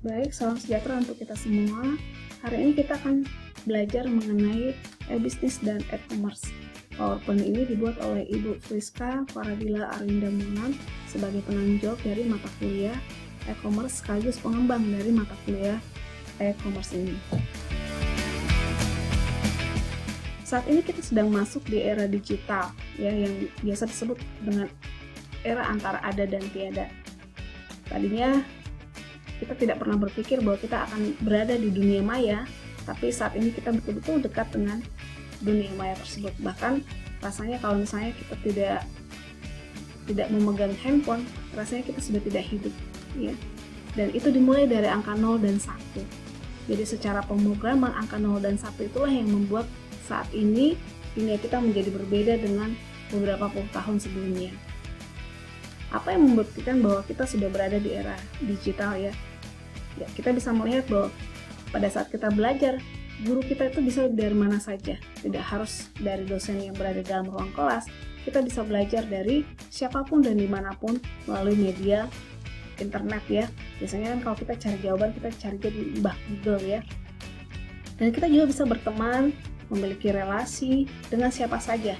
Baik, salam sejahtera untuk kita semua. Hari ini kita akan belajar mengenai e-bisnis dan e-commerce. PowerPoint ini dibuat oleh Ibu Friska Faradila Arinda Mulan sebagai penanggung jawab dari mata kuliah e-commerce sekaligus pengembang dari mata kuliah e-commerce ini. Saat ini kita sedang masuk di era digital, ya, yang biasa disebut dengan era antara ada dan tiada. Tadinya kita tidak pernah berpikir bahwa kita akan berada di dunia maya, tapi saat ini kita betul-betul dekat dengan dunia maya tersebut. Bahkan rasanya kalau misalnya kita tidak memegang handphone, rasanya kita sudah tidak hidup, ya. Dan itu dimulai dari angka 0 dan 1. Jadi secara pemrograman angka 0 dan 1 itulah yang membuat saat ini dunia kita menjadi berbeda dengan beberapa puluh tahun sebelumnya. Apa yang membuktikan bahwa kita sudah berada di era digital, ya? Ya, kita bisa melihat bahwa pada saat kita belajar, guru kita itu bisa dari mana saja. Tidak harus dari dosen yang berada dalam ruang kelas. Kita bisa belajar dari siapapun dan dimanapun melalui media internet, ya. Biasanya kan kalau kita cari jawaban, kita cari di Google, ya. Dan kita juga bisa berteman, memiliki relasi dengan siapa saja.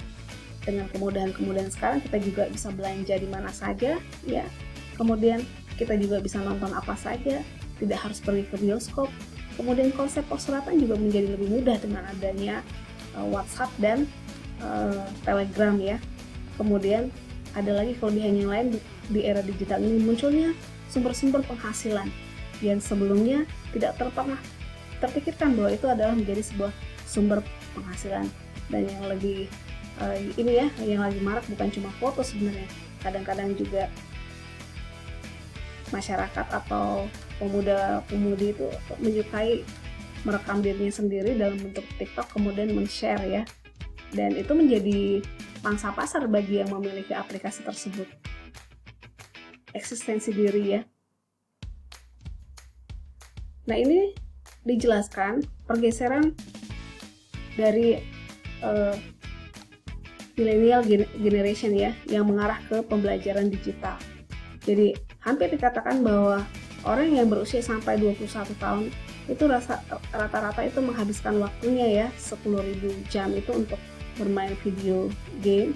Dengan kemudahan-kemudahan sekarang kita juga bisa belanja di mana saja, ya. Kemudian kita juga bisa nonton apa saja, tidak harus pergi ke bioskop. Kemudian konsep persuratan juga menjadi lebih mudah dengan adanya WhatsApp dan Telegram, ya. Kemudian ada lagi kelebihan yang lain di era digital ini, munculnya sumber-sumber penghasilan yang sebelumnya tidak pernah terpikirkan bahwa itu adalah menjadi sebuah sumber penghasilan. Dan yang lebih ini, ya, yang lagi marak bukan cuma foto sebenarnya. Kadang-kadang juga masyarakat atau pemuda-pemudi itu menyukai merekam dirinya sendiri dalam bentuk TikTok kemudian men-share, ya. Dan itu menjadi pangsa pasar bagi yang memiliki aplikasi tersebut. Eksistensi diri, ya. Nah, ini dijelaskan pergeseran dari millennial generation, ya, yang mengarah ke pembelajaran digital. Jadi hampir dikatakan bahwa orang yang berusia sampai 21 tahun itu rata-rata itu menghabiskan waktunya, ya, 10.000 jam itu untuk bermain video game,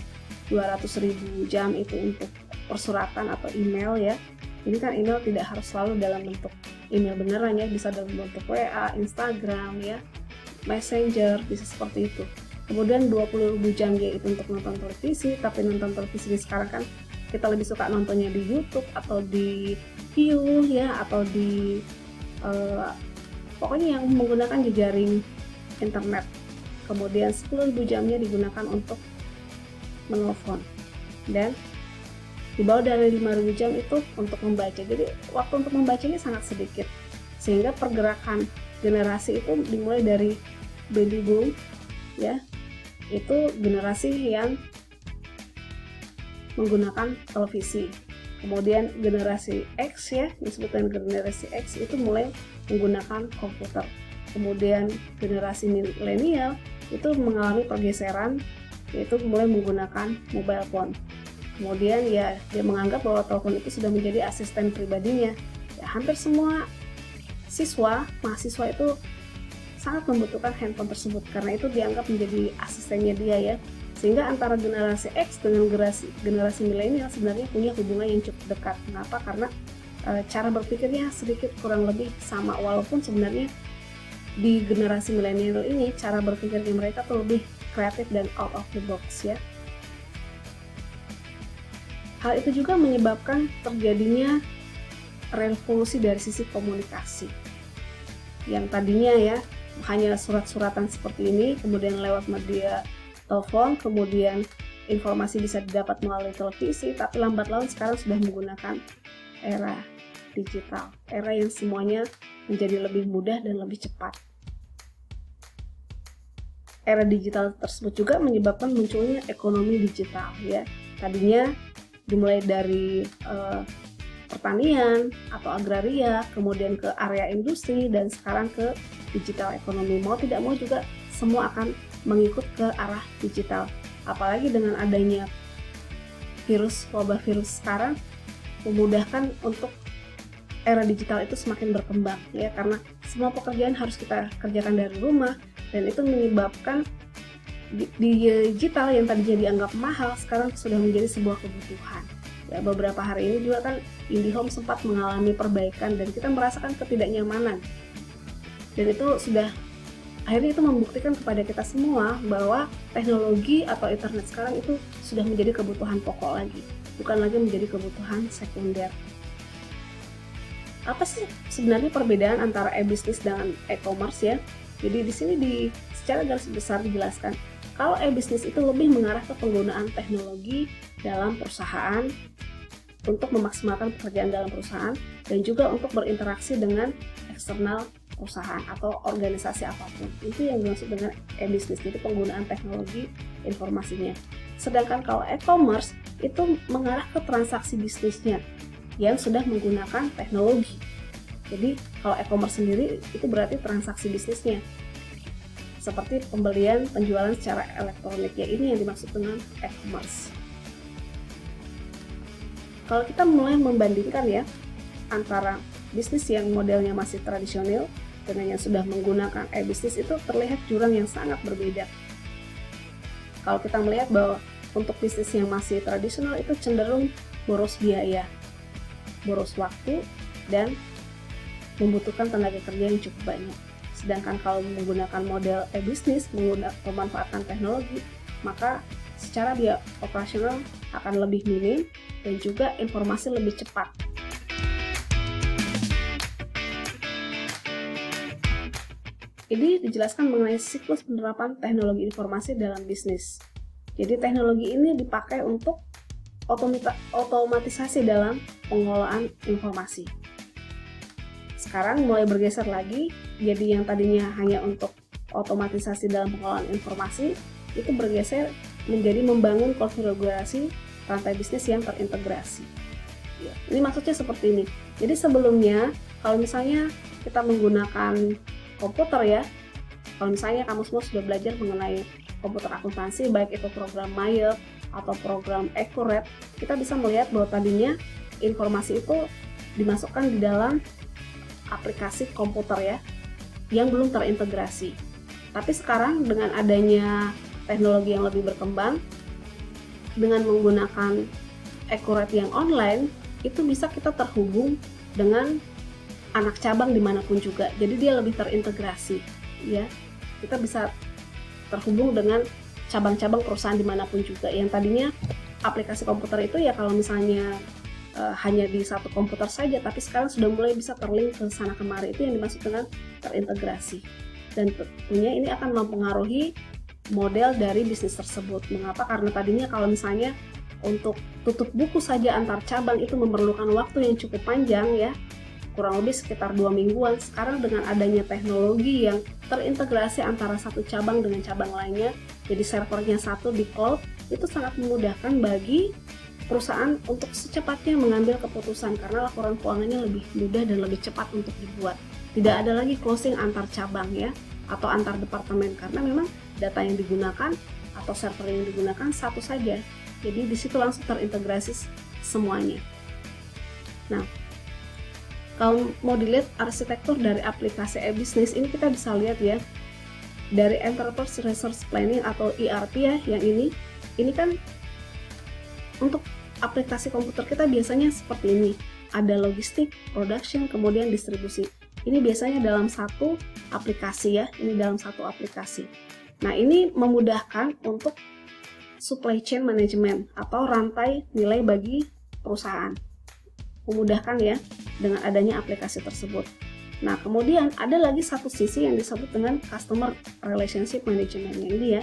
200.000 jam itu untuk persuratan atau email, ya. Ini kan email tidak harus selalu dalam bentuk email beneran, ya, bisa dalam bentuk WA, Instagram, ya, Messenger, bisa seperti itu. Kemudian 20.000 jam yaitu untuk nonton televisi, tapi nonton televisi sekarang kan kita lebih suka nontonnya di YouTube atau di View, ya, atau di pokoknya yang menggunakan jejaring internet. Kemudian 10.000 jamnya digunakan untuk menelpon, dan di bawah dari 5.000 jam itu untuk membaca. Jadi waktu untuk membacanya sangat sedikit, sehingga pergerakan generasi itu dimulai dari baby boom, ya, itu generasi yang menggunakan televisi. Kemudian generasi X, ya, disebutkan generasi X itu mulai menggunakan komputer. Kemudian generasi milenial itu mengalami pergeseran, yaitu mulai menggunakan mobile phone. Kemudian, ya, dia menganggap bahwa telepon itu sudah menjadi asisten pribadinya. Ya, hampir semua mahasiswa itu sangat membutuhkan handphone tersebut karena itu dianggap menjadi asistennya dia, ya. Sehingga antara generasi X dengan generasi milenial sebenarnya punya hubungan yang cukup dekat. Kenapa? Karena cara berpikirnya sedikit kurang lebih sama, walaupun sebenarnya di generasi milenial ini cara berpikirnya mereka tuh lebih kreatif dan out of the box, ya. Hal itu juga menyebabkan terjadinya revolusi dari sisi komunikasi. Yang tadinya, ya, hanya surat-suratan seperti ini, kemudian lewat media telepon, kemudian informasi bisa didapat melalui televisi, tapi lambat laun sekarang sudah menggunakan era digital, era yang semuanya menjadi lebih mudah dan lebih cepat. Era digital tersebut juga menyebabkan munculnya ekonomi digital, ya. Tadinya dimulai dari pertanian atau agraria, kemudian ke area industri, dan sekarang ke digital ekonomi. Mau tidak mau juga semua akan mengikut ke arah digital. Apalagi dengan adanya wabah virus sekarang memudahkan untuk era digital itu semakin berkembang ya, karena semua pekerjaan harus kita kerjakan dari rumah, dan itu menyebabkan digital yang tadinya dianggap mahal sekarang sudah menjadi sebuah kebutuhan. Ya, beberapa hari ini juga kan IndiHome sempat mengalami perbaikan dan kita merasakan ketidaknyamanan. Dan itu sudah akhirnya itu membuktikan kepada kita semua bahwa teknologi atau internet sekarang itu sudah menjadi kebutuhan pokok lagi, bukan lagi menjadi kebutuhan sekunder. Apa sih sebenarnya perbedaan antara e-business dengan e-commerce ya? Jadi di sini secara garis besar dijelaskan kalau e-business itu lebih mengarah ke penggunaan teknologi dalam perusahaan untuk memaksimalkan pekerjaan dalam perusahaan dan juga untuk berinteraksi dengan eksternal perusahaan atau organisasi apapun. Itu yang dimaksud dengan e-business, jadi penggunaan teknologi informasinya. Sedangkan kalau e-commerce itu mengarah ke transaksi bisnisnya yang sudah menggunakan teknologi. Jadi kalau e-commerce sendiri itu berarti transaksi bisnisnya, seperti pembelian, penjualan secara elektronik ya, ini yang dimaksud dengan e-commerce. Kalau kita mulai membandingkan ya antara bisnis yang modelnya masih tradisional dengan yang sudah menggunakan e-bisnis, itu terlihat jurang yang sangat berbeda. Kalau kita melihat bahwa untuk bisnis yang masih tradisional itu cenderung boros biaya, boros waktu, dan membutuhkan tenaga kerja yang cukup banyak. Sedangkan kalau menggunakan model e-bisnis, memanfaatkan teknologi, maka secara biaya operasional akan lebih minim dan juga informasi lebih cepat. Ini dijelaskan mengenai siklus penerapan teknologi informasi dalam bisnis. Jadi teknologi ini dipakai untuk otomatisasi dalam pengelolaan informasi. Sekarang mulai bergeser lagi, jadi yang tadinya hanya untuk otomatisasi dalam pengelolaan informasi, itu bergeser menjadi membangun konfigurasi rantai bisnis yang terintegrasi. Ini maksudnya seperti ini. Jadi sebelumnya, kalau misalnya kita menggunakan komputer ya, kalau misalnya kamu semua sudah belajar mengenai komputer akuntansi, baik itu program Maya atau program Accurate, kita bisa melihat bahwa tadinya informasi itu dimasukkan di dalam aplikasi komputer ya, yang belum terintegrasi. Tapi sekarang dengan adanya teknologi yang lebih berkembang, dengan menggunakan Accurate yang online, itu bisa kita terhubung dengan anak cabang dimanapun juga. Jadi dia lebih terintegrasi, ya. Kita bisa terhubung dengan cabang-cabang perusahaan dimanapun juga. Yang tadinya aplikasi komputer itu ya kalau misalnya hanya di satu komputer saja, tapi sekarang sudah mulai bisa terlink ke sana kemari. Itu yang dimaksud dengan terintegrasi. Dan tentunya ini akan mempengaruhi model dari bisnis tersebut. Mengapa? Karena tadinya kalau misalnya untuk tutup buku saja antar cabang itu memerlukan waktu yang cukup panjang ya, kurang lebih sekitar 2 mingguan. Sekarang dengan adanya teknologi yang terintegrasi antara satu cabang dengan cabang lainnya, jadi servernya satu di cloud, itu sangat memudahkan bagi perusahaan untuk secepatnya mengambil keputusan karena laporan keuangannya lebih mudah dan lebih cepat untuk dibuat. Tidak ada lagi closing antar cabang ya, atau antar departemen, karena memang data yang digunakan atau server yang digunakan satu saja. Jadi di situ langsung terintegrasi semuanya. Nah, kalau mau dilihat arsitektur dari aplikasi e-business ini, kita bisa lihat ya dari Enterprise Resource Planning atau ERP ya, yang ini kan untuk aplikasi komputer kita biasanya seperti ini. Ada logistik, production, kemudian distribusi. Ini biasanya dalam satu aplikasi ya, ini dalam satu aplikasi. Nah, ini memudahkan untuk supply chain management atau rantai nilai bagi perusahaan. Memudahkan ya dengan adanya aplikasi tersebut. Nah, kemudian ada lagi satu sisi yang disebut dengan customer relationship management ini ya.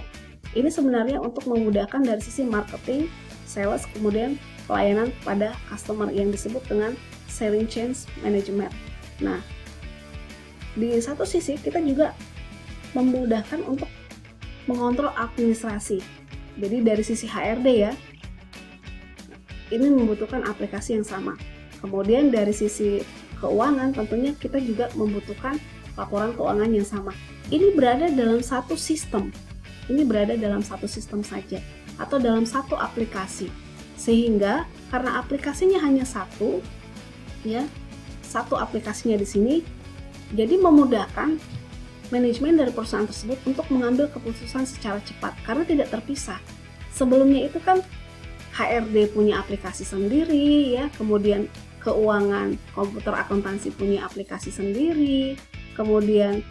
Ini sebenarnya untuk memudahkan dari sisi marketing, sales, kemudian pelayanan pada customer yang disebut dengan selling chain management. Nah, di satu sisi kita juga memudahkan untuk mengontrol administrasi. Jadi dari sisi HRD ya, ini membutuhkan aplikasi yang sama. Kemudian dari sisi keuangan tentunya kita juga membutuhkan laporan keuangan yang sama. Ini berada dalam satu sistem. Ini berada dalam satu sistem saja atau dalam satu aplikasi. Sehingga karena aplikasinya hanya satu ya, satu aplikasinya di sini, jadi memudahkan manajemen dari perusahaan tersebut untuk mengambil keputusan secara cepat karena tidak terpisah. Sebelumnya itu kan HRD punya aplikasi sendiri ya, kemudian keuangan, komputer akuntansi punya aplikasi sendiri, kemudian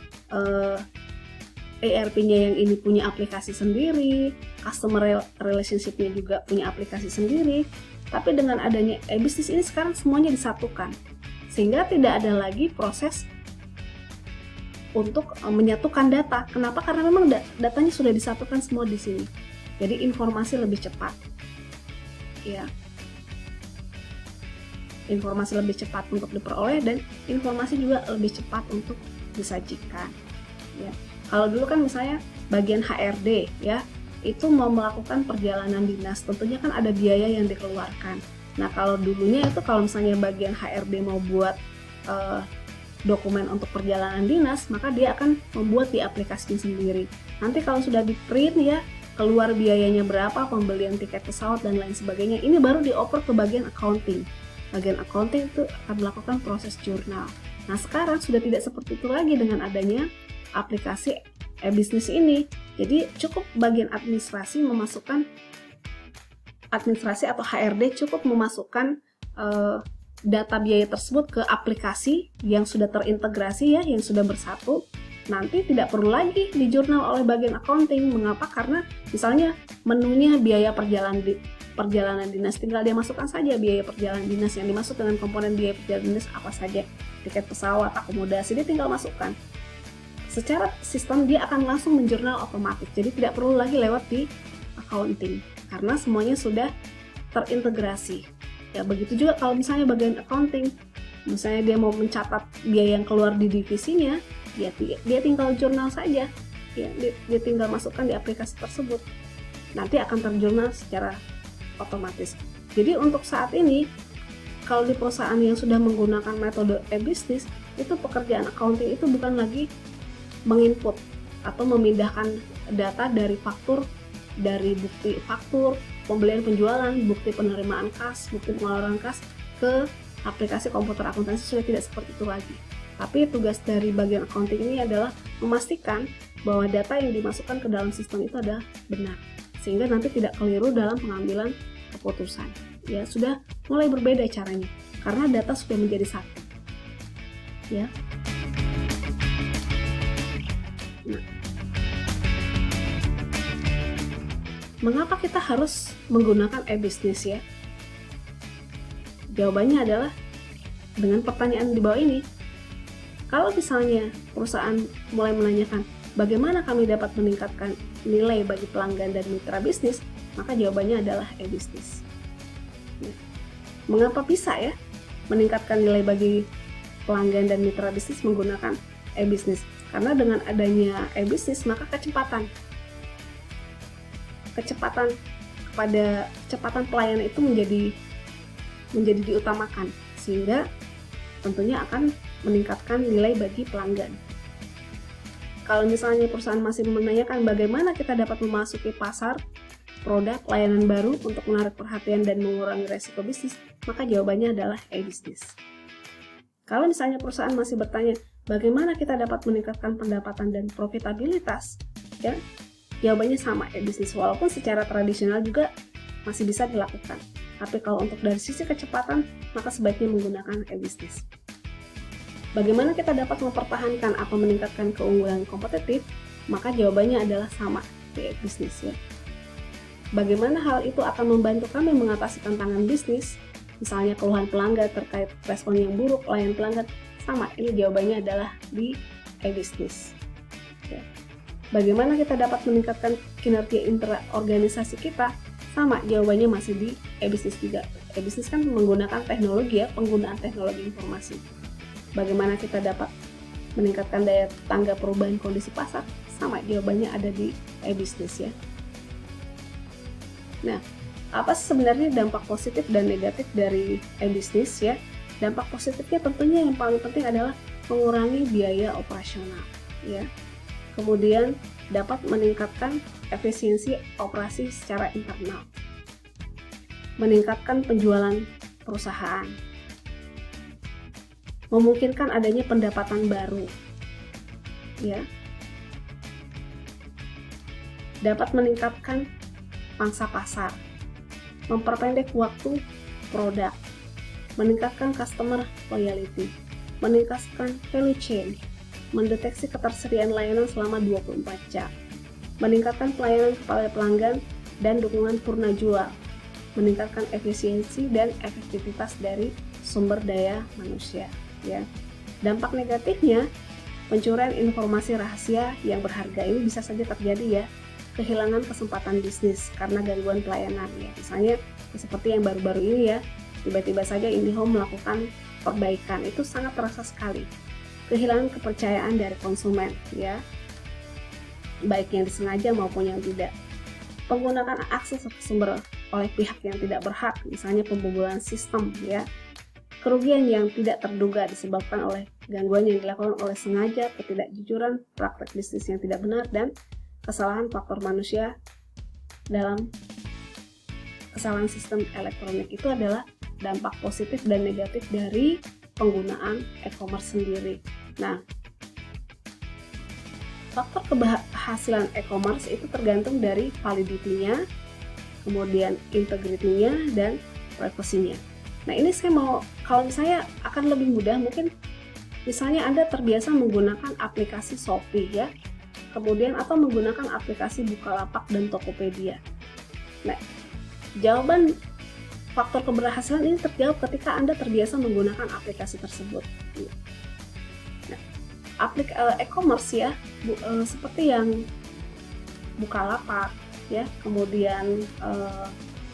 ERP-nya yang ini punya aplikasi sendiri, customer relationship-nya juga punya aplikasi sendiri. Tapi dengan adanya e-business ini sekarang semuanya disatukan, sehingga tidak ada lagi proses untuk menyatukan data. Kenapa? Karena memang datanya sudah disatukan semua di sini. Jadi informasi lebih cepat. Ya. Informasi lebih cepat untuk diperoleh dan informasi juga lebih cepat untuk disajikan. Ya. Kalau dulu kan misalnya bagian HRD ya, itu mau melakukan perjalanan dinas, tentunya kan ada biaya yang dikeluarkan. Nah kalau dulunya itu kalau misalnya bagian HRD mau buat dokumen untuk perjalanan dinas, maka dia akan membuat di aplikasinya sendiri. Nanti kalau sudah di print ya, keluar biayanya berapa, pembelian tiket pesawat dan lain sebagainya, ini baru dioper ke bagian accounting. Bagian accounting itu akan melakukan proses jurnal. Nah sekarang sudah tidak seperti itu lagi dengan adanya aplikasi e-business ini. Jadi cukup bagian administrasi atau HRD cukup memasukkan data biaya tersebut ke aplikasi yang sudah terintegrasi ya, yang sudah bersatu. Nanti tidak perlu lagi di jurnal oleh bagian accounting. Mengapa? Karena misalnya menunya biaya perjalanan dinas, tinggal dia masukkan saja biaya perjalanan dinas yang dimaksud dengan komponen biaya perjalanan dinas apa saja, tiket pesawat, akomodasi, dia tinggal masukkan. Secara sistem dia akan langsung menjurnal otomatis, jadi tidak perlu lagi lewat di accounting karena semuanya sudah terintegrasi. Ya begitu juga kalau misalnya bagian accounting, misalnya dia mau mencatat biaya yang keluar di divisinya, dia tinggal jurnal saja, ya dia tinggal masukkan di aplikasi tersebut, nanti akan terjurnal secara otomatis. Jadi untuk saat ini kalau di perusahaan yang sudah menggunakan metode e-business, itu pekerjaan accounting itu bukan lagi menginput atau memindahkan data dari faktur, dari bukti faktur, pembelian penjualan, bukti penerimaan kas, bukti pengeluaran kas ke aplikasi komputer akuntansi, sudah tidak seperti itu lagi. Tapi tugas dari bagian accounting ini adalah memastikan bahwa data yang dimasukkan ke dalam sistem itu adalah benar, sehingga nanti tidak keliru dalam pengambilan keputusan. Ya, sudah mulai berbeda caranya karena data sudah menjadi satu. Ya. Nah, mengapa kita harus menggunakan e-business ya? Jawabannya adalah dengan pertanyaan di bawah ini. Kalau misalnya perusahaan mulai menanyakan bagaimana kami dapat meningkatkan nilai bagi pelanggan dan mitra bisnis, maka jawabannya adalah e-business. Nah, mengapa bisa ya meningkatkan nilai bagi pelanggan dan mitra bisnis menggunakan e-business? Karena dengan adanya e-business maka kecepatan pelayanan itu menjadi diutamakan, sehingga tentunya akan meningkatkan nilai bagi pelanggan. Kalau misalnya perusahaan masih menanyakan bagaimana kita dapat memasuki pasar produk layanan baru untuk menarik perhatian dan mengurangi resiko bisnis, maka jawabannya adalah e-business. Kalau misalnya perusahaan masih bertanya bagaimana kita dapat meningkatkan pendapatan dan profitabilitas, ya, jawabannya sama, e-business. Walaupun secara tradisional juga masih bisa dilakukan. Tapi kalau untuk dari sisi kecepatan, maka sebaiknya menggunakan e-business. Bagaimana kita dapat mempertahankan atau meningkatkan keunggulan kompetitif? Maka jawabannya adalah sama, di e-business ya. Bagaimana hal itu akan membantu kami mengatasi tantangan bisnis? Misalnya keluhan pelanggan terkait respon yang buruk, layanan pelanggan, sama, ini jawabannya adalah di e-business. Ya. Bagaimana kita dapat meningkatkan kinerja interorganisasi kita? Sama, jawabannya masih di e-business juga. E-business kan menggunakan teknologi ya, penggunaan teknologi informasi. Bagaimana kita dapat meningkatkan daya tanggap perubahan kondisi pasar? Sama, jawabannya ada di e-business ya. Nah, apa sebenarnya dampak positif dan negatif dari e-business ya? Dampak positifnya tentunya yang paling penting adalah mengurangi biaya operasional ya. Kemudian dapat meningkatkan efisiensi operasi secara internal. Meningkatkan penjualan perusahaan. memungkinkan adanya pendapatan baru, ya, dapat meningkatkan pangsa pasar, memperpendek waktu produk, meningkatkan customer loyalty, meningkatkan value chain, mendeteksi ketersediaan layanan selama 24 jam, meningkatkan pelayanan kepada pelanggan dan dukungan purna jual, meningkatkan efisiensi dan efektivitas dari sumber daya manusia, ya. Dampak negatifnya, pencurian informasi rahasia yang berharga ini bisa saja terjadi, ya, kehilangan kesempatan bisnis karena gangguan pelayanan, ya. Misalnya seperti yang baru-baru ini, ya, tiba-tiba saja IndiHome melakukan perbaikan, itu sangat terasa sekali. Kehilangan kepercayaan dari konsumen, ya, baik yang disengaja maupun yang tidak. Penggunaan akses ke sumber oleh pihak yang tidak berhak, misalnya pembobolan sistem, ya. Kerugian yang tidak terduga disebabkan oleh gangguan yang dilakukan oleh sengaja, ketidakjujuran, praktek bisnis yang tidak benar, dan kesalahan faktor manusia dalam kesalahan sistem elektronik. Itu adalah dampak positif dan negatif dari penggunaan e-commerce sendiri. Nah, faktor keberhasilan e-commerce itu tergantung dari validity-nya, kemudian integrity-nya, dan privacy-nya. Nah, ini saya mau, kalau saya akan lebih mudah, mungkin misalnya Anda terbiasa menggunakan aplikasi Shopee, ya, kemudian atau menggunakan aplikasi Bukalapak dan Tokopedia. Nah, jawaban faktor keberhasilan ini terjawab ketika Anda terbiasa menggunakan aplikasi tersebut. Nah, e-commerce, ya, seperti yang Bukalapak, ya, kemudian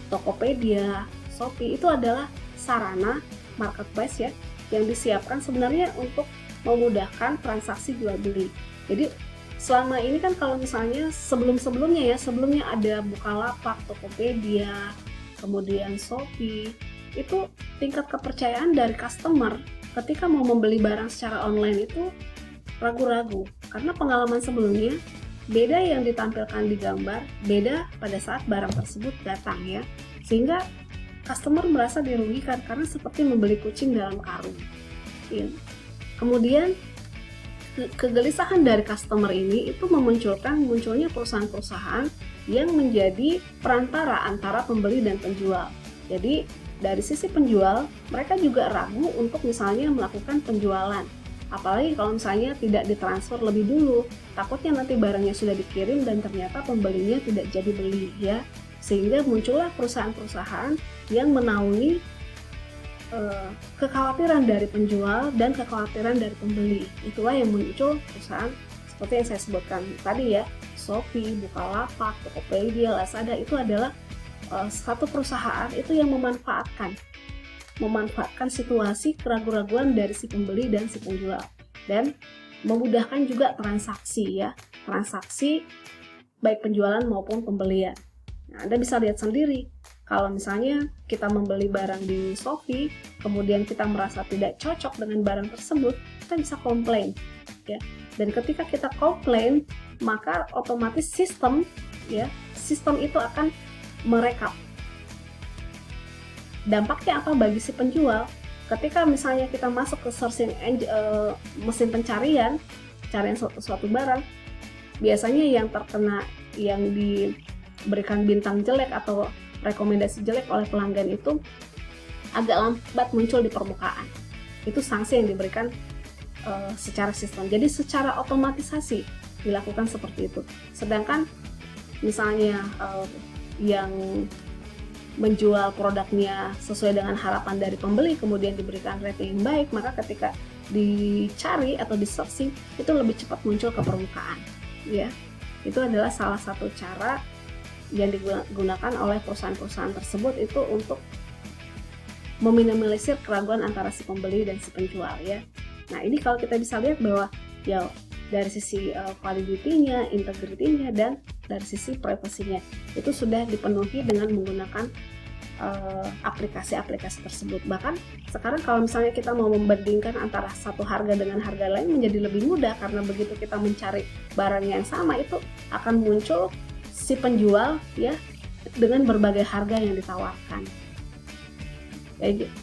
Tokopedia, Shopee, itu adalah sarana marketplace, ya, yang disiapkan sebenarnya untuk memudahkan transaksi jual beli. Jadi selama ini kan kalau misalnya sebelumnya ada Bukalapak, Tokopedia, kemudian Shopee, itu tingkat kepercayaan dari customer ketika mau membeli barang secara online itu ragu-ragu, karena pengalaman sebelumnya beda yang ditampilkan di gambar, beda pada saat barang tersebut datang, ya, sehingga customer merasa dirugikan karena seperti membeli kucing dalam karung, ya. Kemudian kegelisahan dari customer ini itu munculnya perusahaan-perusahaan yang menjadi perantara antara pembeli dan penjual. Jadi dari sisi penjual, mereka juga ragu untuk misalnya melakukan penjualan, apalagi kalau misalnya tidak ditransfer lebih dulu, takutnya nanti barangnya sudah dikirim dan ternyata pembelinya tidak jadi beli, ya. Sehingga muncullah perusahaan-perusahaan yang menaungi kekhawatiran dari penjual dan kekhawatiran dari pembeli. Itulah yang muncul perusahaan seperti yang saya sebutkan tadi, ya, Shopee, Bukalapak, Tokopedia, Lazada. Itu adalah satu perusahaan itu yang memanfaatkan situasi keraguan-raguan dari si pembeli dan si penjual, dan memudahkan juga transaksi, ya, transaksi baik penjualan maupun pembelian. Nah, Anda bisa lihat sendiri, kalau misalnya kita membeli barang di Shopee, kemudian kita merasa tidak cocok dengan barang tersebut, kita bisa komplain, ya. Dan ketika kita komplain, maka otomatis sistem itu akan merekap. Dampaknya apa bagi si penjual? Ketika misalnya kita masuk ke searching mesin pencarian, suatu barang, biasanya yang terkena, yang diberikan bintang jelek atau rekomendasi jelek oleh pelanggan itu agak lambat muncul di permukaan. Itu sanksi yang diberikan secara sistem. Jadi secara otomatisasi dilakukan seperti itu. Sedangkan misalnya yang menjual produknya sesuai dengan harapan dari pembeli, kemudian diberikan rating yang baik, maka ketika dicari atau di searching itu lebih cepat muncul ke permukaan, ya. Itu adalah salah satu cara yang digunakan oleh perusahaan-perusahaan tersebut itu untuk meminimalisir keraguan antara si pembeli dan si penjual, ya. Nah, ini kalau kita bisa lihat bahwa, ya, dari sisi validity-nya, integrity-nya, dan dari sisi privacy-nya itu sudah dipenuhi dengan menggunakan aplikasi-aplikasi tersebut. Bahkan sekarang kalau misalnya kita mau membandingkan antara satu harga dengan harga lain menjadi lebih mudah, karena begitu kita mencari barang yang sama itu akan muncul si penjual, ya, dengan berbagai harga yang ditawarkan.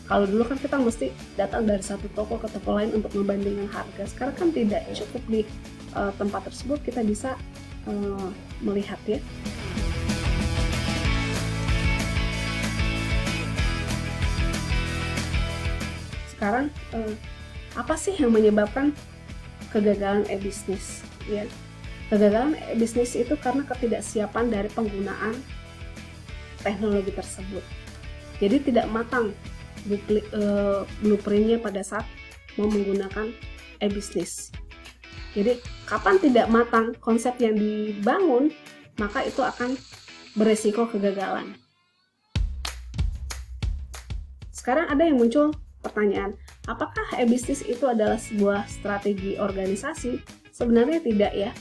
Kalau dulu kan kita mesti datang dari satu toko ke toko lain untuk membandingkan harga. Sekarang kan tidak, cukup di tempat tersebut kita bisa melihat ya. Sekarang apa sih yang menyebabkan kegagalan e-bisnis ya? Kegagalan e-bisnis itu karena ketidaksiapan dari penggunaan teknologi tersebut. Jadi tidak matang blueprintnya pada saat mau menggunakan e-bisnis. Jadi kapan tidak matang konsep yang dibangun, maka itu akan beresiko kegagalan. Sekarang ada yang muncul pertanyaan, apakah e-bisnis itu adalah sebuah strategi organisasi? Sebenarnya tidak ya.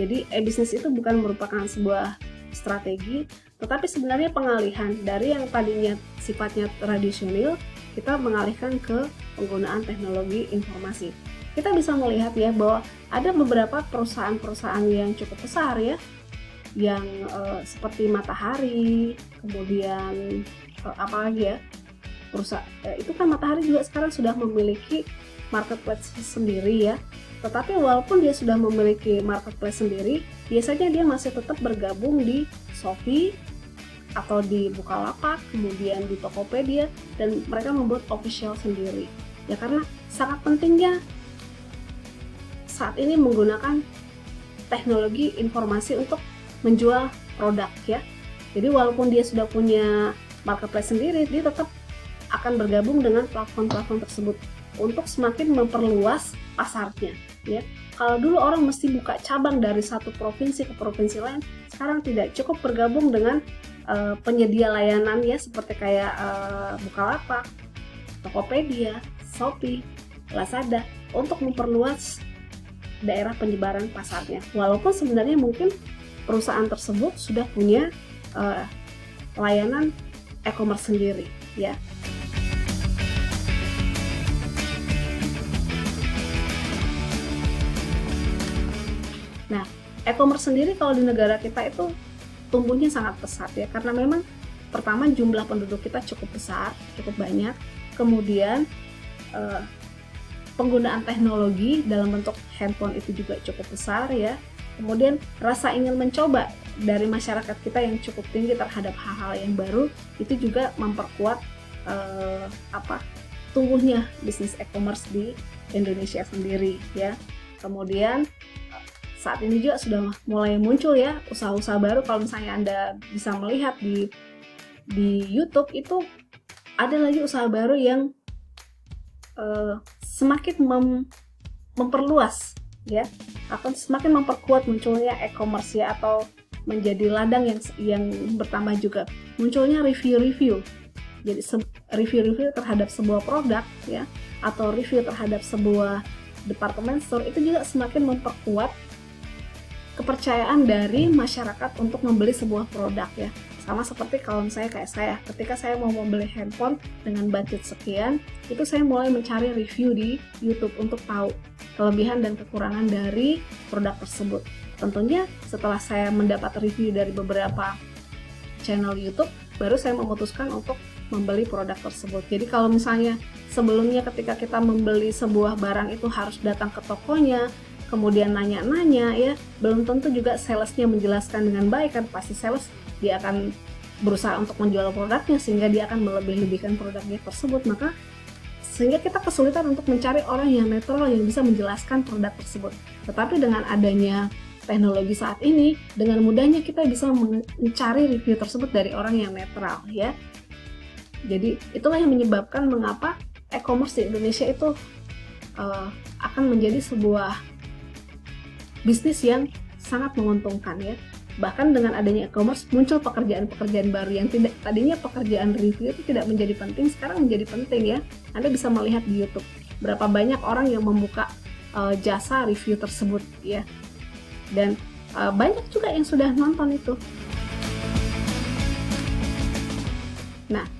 Jadi e-bisnis itu bukan merupakan sebuah strategi, tetapi sebenarnya pengalihan dari yang tadinya sifatnya tradisional, kita mengalihkan ke penggunaan teknologi informasi. Kita bisa melihat ya bahwa ada beberapa perusahaan-perusahaan yang cukup besar ya, yang seperti Matahari, kemudian apalagi ya, itu kan Matahari juga sekarang sudah memiliki marketplace sendiri ya. Tetapi walaupun dia sudah memiliki marketplace sendiri, biasanya dia masih tetap bergabung di Shopee atau di Bukalapak, kemudian di Tokopedia, dan mereka membuat official sendiri. Ya karena sangat pentingnya saat ini menggunakan teknologi informasi untuk menjual produk ya. Jadi walaupun dia sudah punya marketplace sendiri, dia tetap akan bergabung dengan platform-platform tersebut untuk semakin memperluas pasarnya ya. Kalau dulu orang mesti buka cabang dari satu provinsi ke provinsi lain, sekarang tidak, cukup bergabung dengan penyedia layanan ya, seperti kayak Bukalapak, Tokopedia, Shopee, Lazada, untuk memperluas daerah penyebaran pasarnya. Walaupun sebenarnya mungkin perusahaan tersebut sudah punya layanan e-commerce sendiri ya. Nah, e-commerce sendiri kalau di negara kita itu tumbuhnya sangat pesat ya, karena memang pertama jumlah penduduk kita cukup besar, cukup banyak, kemudian penggunaan teknologi dalam bentuk handphone itu juga cukup besar ya, kemudian rasa ingin mencoba dari masyarakat kita yang cukup tinggi terhadap hal-hal yang baru, itu juga memperkuat tumbuhnya bisnis e-commerce di Indonesia sendiri ya. Kemudian saat ini juga sudah mulai muncul ya usaha-usaha baru. Kalau misalnya Anda bisa melihat di YouTube itu ada lagi usaha baru yang semakin memperluas ya, akan semakin memperkuat munculnya e-commerce ya, atau menjadi ladang yang bertambah juga munculnya review-review. Jadi review-review terhadap sebuah produk ya, atau review terhadap sebuah department store, itu juga semakin memperkuat kepercayaan dari masyarakat untuk membeli sebuah produk ya. Sama seperti kalau misalnya kayak saya, ketika saya mau membeli handphone dengan budget sekian, itu saya mulai mencari review di YouTube untuk tahu kelebihan dan kekurangan dari produk tersebut. Tentunya setelah saya mendapat review dari beberapa channel YouTube, baru saya memutuskan untuk membeli produk tersebut. Jadi kalau misalnya sebelumnya ketika kita membeli sebuah barang itu harus datang ke tokonya, kemudian nanya-nanya ya, belum tentu juga salesnya menjelaskan dengan baik kan. Pasti sales dia akan berusaha untuk menjual produknya sehingga dia akan melebih-lebihkan produknya tersebut, maka sehingga kita kesulitan untuk mencari orang yang netral yang bisa menjelaskan produk tersebut. Tetapi dengan adanya teknologi saat ini, dengan mudahnya kita bisa mencari review tersebut dari orang yang netral ya. Jadi itulah yang menyebabkan mengapa e-commerce di Indonesia itu akan menjadi sebuah bisnis yang sangat menguntungkan ya. Bahkan dengan adanya e-commerce muncul pekerjaan-pekerjaan baru yang tadinya pekerjaan review itu tidak menjadi penting, sekarang menjadi penting ya. Anda bisa melihat di YouTube berapa banyak orang yang membuka jasa review tersebut ya. Dan banyak juga yang sudah nonton itu. Nah,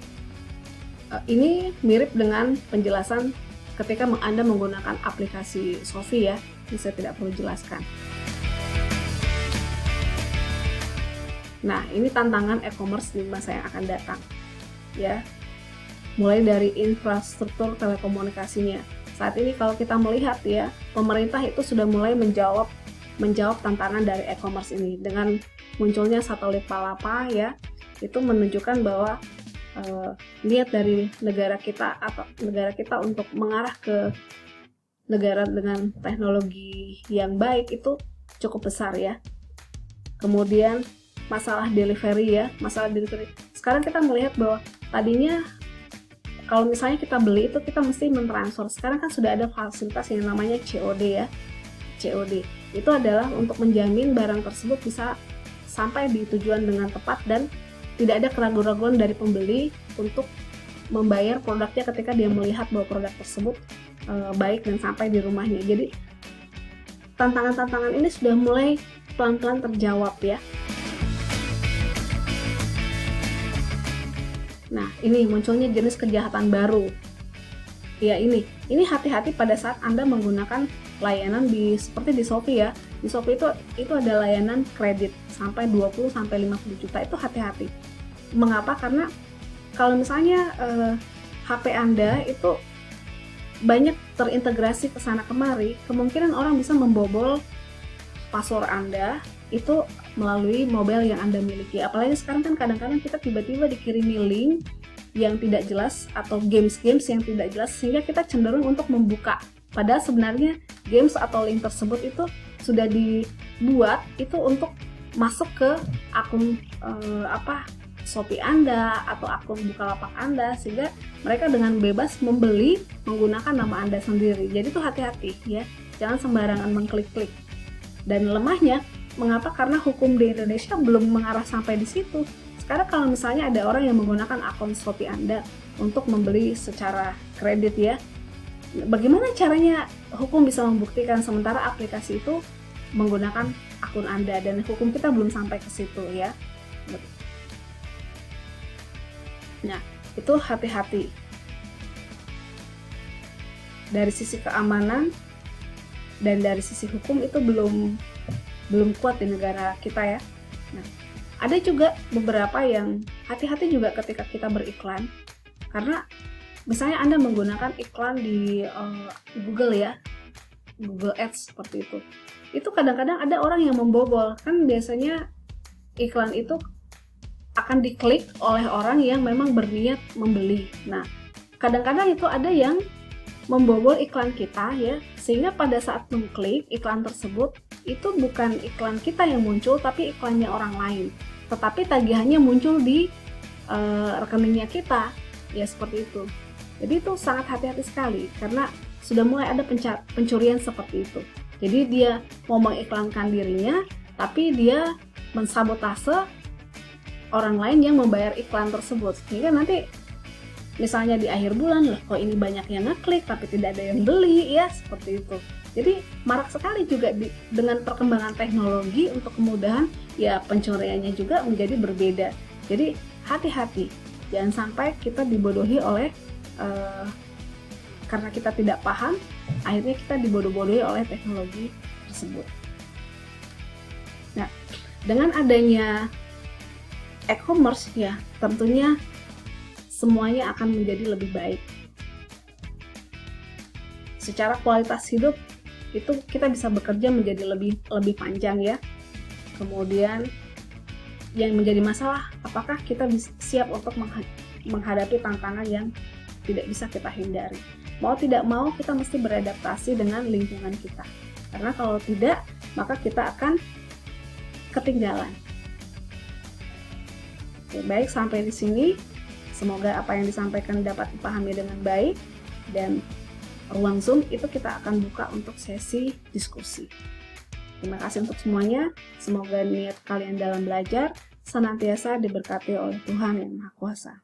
ini mirip dengan penjelasan ketika Anda menggunakan aplikasi Shopee ya. Ini saya tidak perlu jelaskan. Nah, ini tantangan e-commerce di masa yang akan datang ya. mulai dari infrastruktur telekomunikasinya. Saat ini kalau kita melihat ya, pemerintah itu sudah mulai menjawab tantangan dari e-commerce ini dengan munculnya satelit Palapa ya. Itu menunjukkan bahwa niat dari negara kita untuk mengarah ke negara dengan teknologi yang baik itu cukup besar ya. Kemudian masalah delivery. Sekarang kita melihat bahwa tadinya kalau misalnya kita beli itu kita mesti mentransfer. Sekarang kan sudah ada fasilitas yang namanya COD ya. COD itu adalah untuk menjamin barang tersebut bisa sampai di tujuan dengan tepat dan tidak ada keraguan-keraguan dari pembeli untuk membayar produknya ketika dia melihat bahwa produk tersebut baik dan sampai di rumahnya. Jadi tantangan-tantangan ini sudah mulai pelan-pelan terjawab ya. Nah, ini munculnya jenis kejahatan baru. Ya, ini hati-hati pada saat Anda menggunakan layanan seperti di Shopee ya. Di Shopee itu ada layanan kredit sampai 20 sampai 50 juta. Itu hati-hati. Mengapa? Karena kalau misalnya HP Anda itu banyak terintegrasi ke sana kemari, kemungkinan orang bisa membobol password Anda itu melalui mobile yang Anda miliki. Apalagi sekarang kan kadang-kadang kita tiba-tiba dikirimi link yang tidak jelas atau games yang tidak jelas sehingga kita cenderung untuk membuka. Padahal sebenarnya games atau link tersebut itu sudah dibuat itu untuk masuk ke akun Shopee Anda atau akun Bukalapak Anda sehingga mereka dengan bebas membeli menggunakan nama Anda sendiri. Jadi tuh hati-hati ya, jangan sembarangan mengklik-klik. Dan lemahnya, mengapa? Karena hukum di Indonesia belum mengarah sampai di situ. Sekarang kalau misalnya ada orang yang menggunakan akun Shopee Anda untuk membeli secara kredit ya, bagaimana caranya hukum bisa membuktikan sementara aplikasi itu menggunakan akun Anda, dan hukum kita belum sampai ke situ ya. Nah, itu hati-hati. Dari sisi keamanan dan dari sisi hukum itu belum kuat di negara kita ya. Nah, ada juga beberapa yang hati-hati juga ketika kita beriklan. Karena misalnya Anda menggunakan iklan di Google ya, Google Ads seperti itu. Itu kadang-kadang ada orang yang membobol. Kan biasanya iklan itu akan diklik oleh orang yang memang berniat membeli. Nah, kadang-kadang itu ada yang membobol iklan kita ya, sehingga pada saat mengklik iklan tersebut itu bukan iklan kita yang muncul tapi iklannya orang lain. Tetapi tagihannya muncul di rekeningnya kita. Ya seperti itu. Jadi itu sangat hati-hati sekali karena sudah mulai ada pencurian seperti itu. Jadi dia mau mengiklankan dirinya tapi dia mensabotase orang lain yang membayar iklan tersebut, sehingga nanti misalnya di akhir bulan loh kok ini banyak yang ngeklik tapi tidak ada yang beli ya, seperti itu. Jadi marak sekali juga dengan perkembangan teknologi untuk kemudahan ya pencuriannya juga menjadi berbeda. Jadi hati-hati, jangan sampai kita dibodohi oleh karena kita tidak paham, akhirnya kita dibodoh-bodohi oleh teknologi tersebut. Nah, dengan adanya e-commerce ya tentunya semuanya akan menjadi lebih baik. Secara kualitas hidup itu kita bisa bekerja menjadi lebih panjang ya. Kemudian yang menjadi masalah, apakah kita siap untuk menghadapi tantangan yang tidak bisa kita hindari. Mau tidak mau kita mesti beradaptasi dengan lingkungan kita. Karena kalau tidak, maka kita akan ketinggalan. Oke, baik, sampai di sini. Semoga apa yang disampaikan dapat dipahami dengan baik, dan ruang Zoom itu kita akan buka untuk sesi diskusi. Terima kasih untuk semuanya. Semoga niat kalian dalam belajar senantiasa diberkati oleh Tuhan Yang Maha Kuasa.